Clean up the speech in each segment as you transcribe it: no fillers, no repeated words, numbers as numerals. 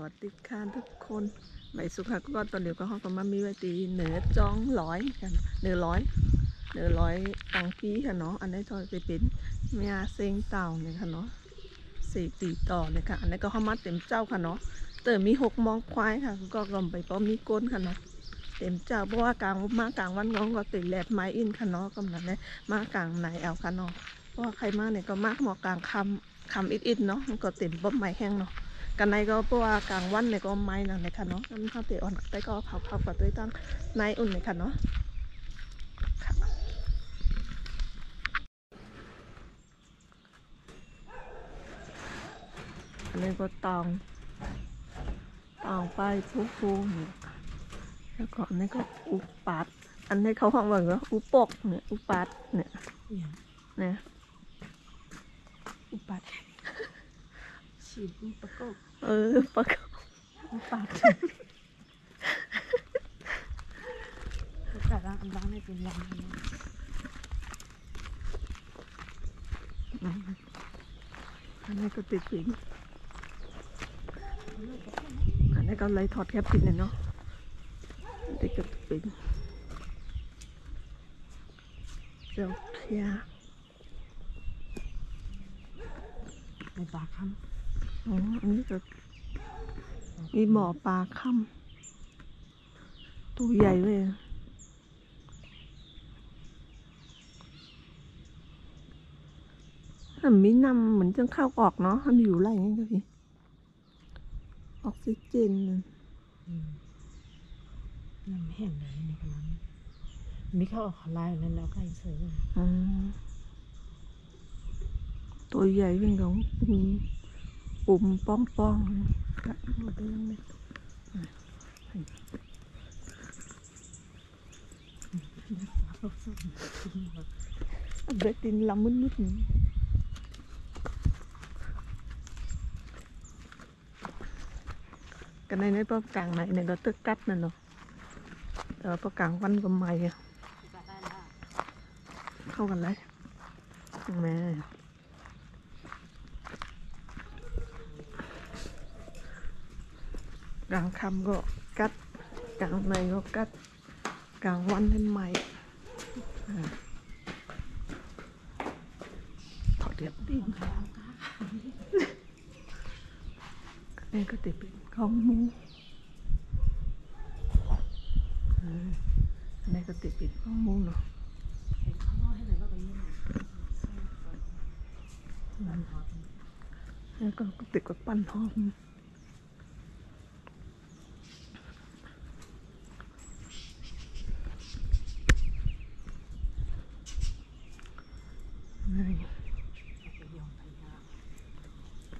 วัสดีค่ะทุกคนใบสุขก็ตอนเดียวก็ห้องก็มามีไว้ตีเหนือจองร้อยกันเหนือร้อยตังกี้ค่ะเนาะอันนี้จะเป็นเมียเซ็งเต่าเนี่ยค่ะเนาะสี่ตีต่อเนี่ยค่ะอันนี้ก็เข้ามาเต็มเจ้าค่ะเนาะเติมมี6 มองควายค่ะก็กลมไปป้อมมีก้นค่ะเนาะเต็มเจ้าเพราะว่ากลางวันน้องก็ติดแหลบไม้อินค่ะเนาะกำลังเนี่ยมากลางไหนเอาค่ะเนาะเพราะว่าใครมาเนี่ยก็มากหมอกลางคำอิดเนาะมันก็เต็มป้อมไม้แห้งเนาะกันในก็เพราะว่ากลางวันเนี่ยก็ไม้นะในค่ะเนาะมันเข้าเตะอ่อนไปก็เผากับตัวตั้งในอุ่นในค่ะเนาะอันนี้ก็ตองไปฟูแล้วก็อันนี้ก็อุปัดอันนี้เขาห้องว่าอุปกเนี่ยอุปัดเนี่ยอุปัดฉีดประกบประกบอุปัดแต่ละอันล้างในเป็นล้างอันนี้ก็ติดปิ่นอันนี้ก็เลยถอดแคปปิ่นเนาะติดกับปิ่นเจ้าเพียในปากคำอันนี้ก็มีหมอปลาค่ำตัวใหญ่เลยมันมีน้ำเหมือนจะเข้าออกเนาะมันอยู่ไรนี่ก็พี่ออกซิเจนน้ำแห้งเลยในกระนั้นมีเข้าออกลายนั้นแล้วใครเสือตัวใหญ่เป็นของปุ่มป้องกัดหมดเลยเบ็ดตินลำมืดกันในป้อกลางไหนเนี่ยก็ตึกกัดนั่นเนาะแต่ป้อกลางวันก็ใหม่เข้ากันเลยแม่กลางค่ำก็กัดกลางในก็กัดกลางวันเป็นใหม่ถอดเดียบตีนนี่ก็ติดเป็นของมูอันนี้ก็ติดเป็นของมูเนาะแล้วก็ติดกับปั้นหอม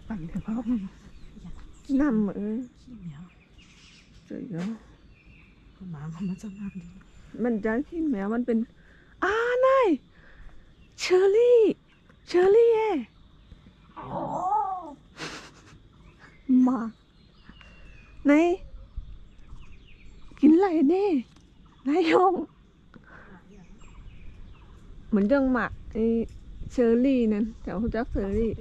ปั่นเดี๋ยวพ่อน้ำเจ๋ยเนาะหมามันจะน้ำดีมันจะที่แมวมันเป็นนายเชอรี่เย่มาไหนกินอะไรเนี่ยนายยงเหมือนจังหมักไอเชอรี่นั่นแต่เขาจะเชอรี่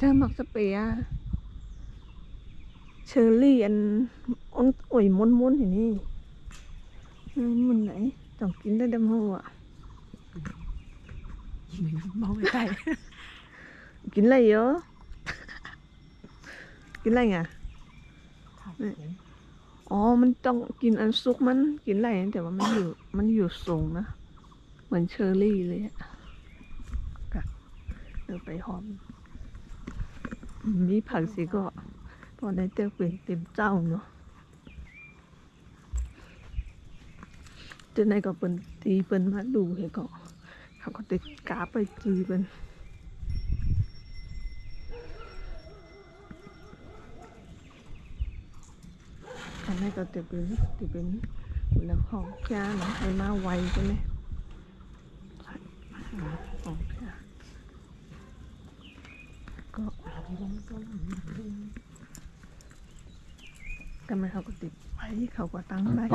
จะหมักสเปียเชอรี่อันโอ้ยม้วนๆอย่างนี้มันไหนต้องกินได้ดำหัวเมาไปไกลกินอะไรเยอะกินอะไรไงมันต้องกินอันซุกมันกินอะไรแต่ว่ามันอยู่สูงนะเหมือนเชอรี่เลยอะกัดไปหอมมีผักสิก็พอได้เจอเป็นเต็มเจ้าเนาะจนในก็เป็นตีเป็นมาดูเหรอเขาก็ติดกาไปจีเป็นอันนี้ก็ติดเป็นแล้วของแค่เนาะมันมาไวใช่ไหมของแค่ก็กันไหมเขาก็ติดไว้เขาก็ตั้งได้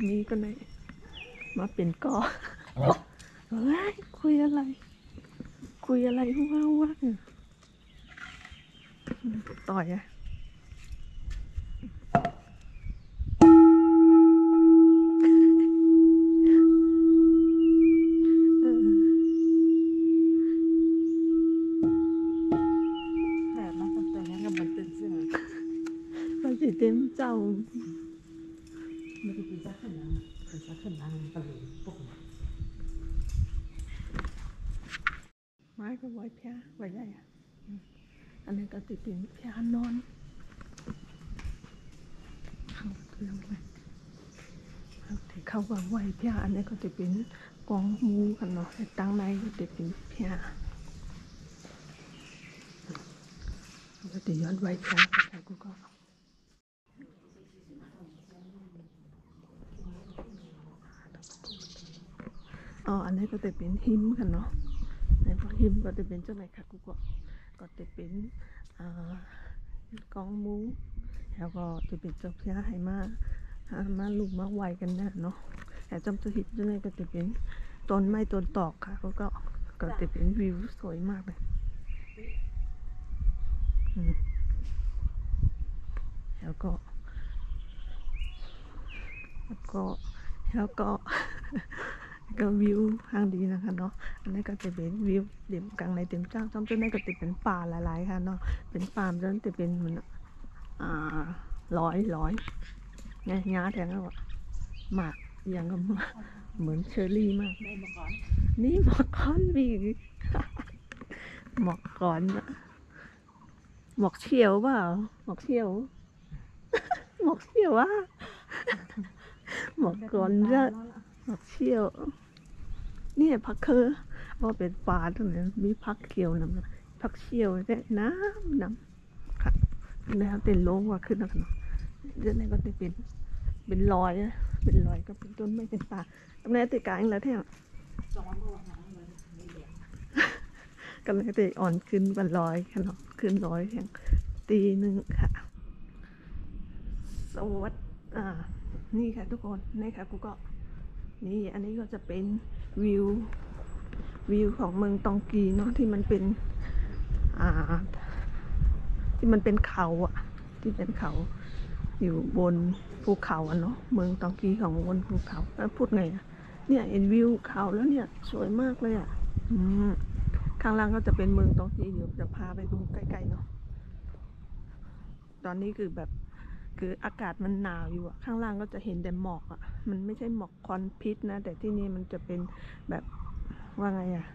นี่ก็เลยมาเป็นก่อเฮ้ยคุยอะไรว่าวะ ต่อยอะเออ แบบมาตั้งแต่นั้นกับมันตื่นเสือ มันสิเต็มเจ้า มันจะเป็นซักขึ้นนะเป็นซักขึ้นนะมันตะลุยปุ๊บ ไม้ก็ไว้แพ้ไว้ได้อะอันนี้ก็ติดเป็นแพ้นอนเข้าเครื่องเลยที่เข้ากับไว้แพ้อันนี้ก็จะเป็นกองหมูกันเนาะแต่ตั้งในก็จะเป็นแพ้ก็จะย้อนไว้แพ้ไปกูก็อ๋ออันนี้ก็จะเป็นหิมกันเนาะในพวกหิมก็จะเป็นเจ้าไหนค่ะกูก็จะเป็นกองหมูแล้วก็จะเป็นเจ้าแพ้ให้มาลูกมาไวกันนะเนาะแต่จำจะหิดด้วยก็จะเป็นต้นไม้ต้นตอกค่ะก็จะเป็นวิวสวยมากเลยแล้วก็ก็วิวทางดีนะคะเนาะอันนี้ก็จะเป็นวิวเดี่ยมกลางในเต็มเจ้าจนนี้ก็จะเป็นป่าหลายๆค่ะเนาะเป็นป่าจนจะเป็นมันร้อยไงงาแทงแล้วอะหมากอย่างก็เหมือนเชอร์รี่มาก ได้มาก่อน นี่หมอกก้อนมีหมอกก้อนอะหมอกเฉียวเปล่าหมอกเฉียว หมอกเฉียวว่าหมอกก้อนเยอะหมอกเฉียวนี่ผักเคอว่าเป็นปลาตรงนี้มีผักเขียวน้ำผักเฉียวแต่น้ำค่ะแล้วเต็นโลงว่าขึ้นนะคะเนาะเดี๋ยวนี้ก็จะเป็นรอยอะเป็นรอยก็เป็นต้นไม้เป็นป่าตรงนี้ติดกลางแล้วแท้ สองวันเมื่อวานเลยไม่เดียว กำลังจะอ่อนขึ้นวันร้อยค่ะเนาะขึ้นร้อยแห่งตีหนึ่งค่ะสวัสดีนี่ค่ะทุกคนนี่ค่ะกูก็นี่อันนี้ก็จะเป็นวิวของเมืองตองกีเนาะที่มันเป็นที่มันเป็นเขาอะที่เป็นเขาอยู่บนภูเขาอะเนาะเมืองตองกีของบนภูเขาแล้วพูดไงอะเนี่ยเห็นวิวเขาแล้วเนี่ยสวยมากเลยอะข้างล่างก็จะเป็นเมืองตองกีเดี๋ยวจะพาไปดูใกล้ๆเนาะตอนนี้คืออากาศมันหนาวอยู่อะข้างล่างก็จะเห็นแต่หมอกอะมันไม่ใช่หมอกควันพิษนะแต่ที่นี่มันจะเป็นแบบว่าไงอะ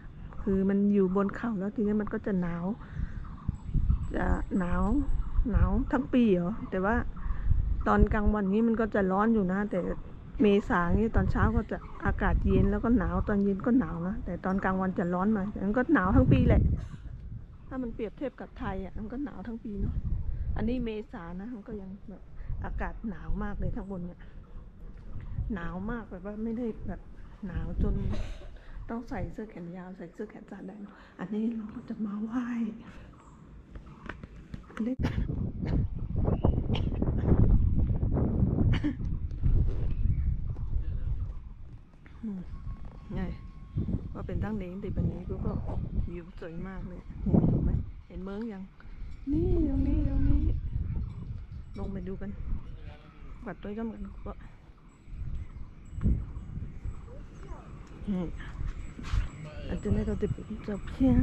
คือมันอยู่บนเขาแล้วทีนี้มันก็จะหนาวทั้งปีเหรอแต่ว่าตอนกลางวันนี้มันก็จะร้อนอยู่นะแต่เมษานี่ตอนเช้าก็จะอากาศเย็นแล้วก็หนาวตอนเย็นก็หนาวนะแต่ตอนกลางวันจะร้อนหน่อยแต่มันก็หนาวทั้งปีแหละถ้ามันเปรียบเทียบกับไทยอ่ะมันก็หนาวทั้งปีเนาะอันนี้เมษานะมันก็ยังแบบอากาศหนาวมากเลยทั้งบนเนี่ยหนาวมากแบบว่าไม่ได้แบบหนาวจนต้องใส่เสื้อแขนยาวใส่เสื้อแขนสั้นได้เนาะอันนี้เราก็จะมาไหว้อันนี้ไงว่าเป็นตั้งเล้งติดแบบนี้ก็วิวสวยมากเลยเห็นไหมเห็นเมืองยังนี่ตรงนี้ลงไปดูกันกัดตัวกันก็อันนี้เราจะเป็นเจ้าเพี้ย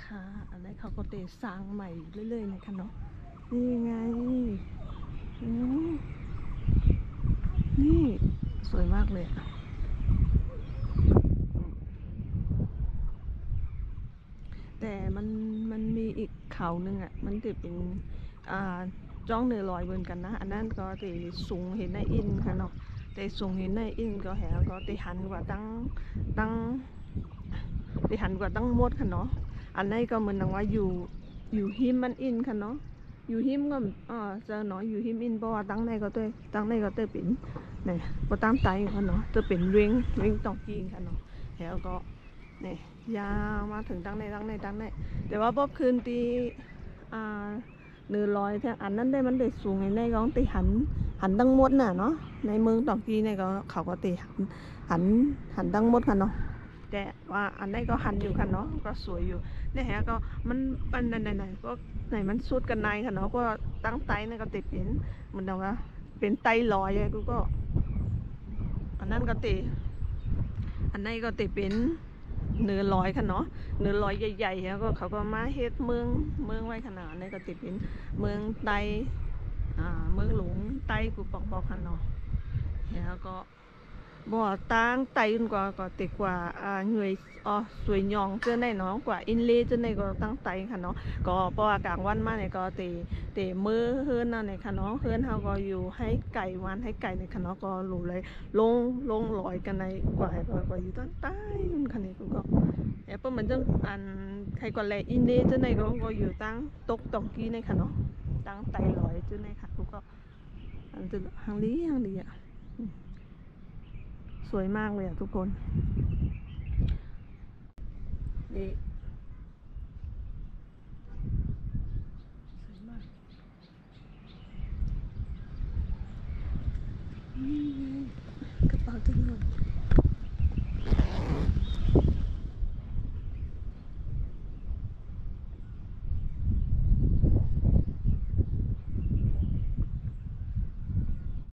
ค่ะอันนี้เขาก็เตะสร้างใหม่เรื่อยๆนะคะเนาะนี่ไงนี่สวยมากเลยแต่มันมีอีกเขาหนึ่งอ่ะมันจะเป็นจ้องเหนือลอยเหมือนกันนะอันนั้นก็จะสูงเห็นในอินค่ะเนาะแต่สูงเห็นในอินก็แหก็จะหันกว่าตั้งมดค่ะเนาะอันนี้ก็เหมือนว่าอยู่หิมมันอินค่ะเนาะอยู่หิมก็จะเนาะอยู่หิมอินเพราะว่าตั้งในก็เป็นเนี่ยพอตามใจค่ะเนาะจะเป็นเร่งตองกีค่ะเนาะแล้วก็เนี่ยยาวมาถึงตั้งในแต่ว่าบ๊อบคืนตีเนื้อลอยแทงอันนั้นได้มันได้สูงไงได้ก็ตีหัน หันดังมดน่ะเนาะในเมืองตองกีเนี่ยก็เขาก็ตีหันดังมดค่ะเนาะแต่ว่าอันนี้ก็หันอยู่ค่ะเนาะก็สวยอยู่เนี่ยฮะก็มันไหนก็ไหนมันสุดกันในค่ะเนาะก็ตั้งไตเนี่ยก็ติดเป็นมันเดาว่าเป็นไตลอยกูก็อันนั้นก็ติอันนี้ก็ติเป็นเนื้อลอยค่ะเนาะเนื้อลอยใหญ่ๆแล้วก็เขาก็มาเฮ็ดเมืองไว้ขนาดนี้ก็ติเป็นเมืองไตเมืองหลวงไตกูปอกๆค่ะเนาะแล้วก็บ่ตั้งไตจนกว่าก็ติกว่าเหนื่อยสวยยองเจ้าในเนาะกว่าอินเลเจ้าในก็ตั้งไตค่ะเนาะก็เพราะว่ากลางวันมาเนี่ยก็เตมือเฮือนน่ะเนี่ยค่ะเนาะเฮือนเฮาก็อยู่ให้ไก่วันให้ไก่เนี่ยค่ะเนาะก็หลูเลยลงลอยกันในกว่าก็อยู่ตั้งใต้นั่นค่ะนี่ก็เปิ้นเหมือนจังอันใครก็แลอินเลเจ้าในก็อยู่ตั้งตกตองกี้ในค่ะเนาะตั้งไตลอยเจ้าในค่ะก็อันจะหางลีอ่ะสวยมากเลยอ่ะทุกคนนี่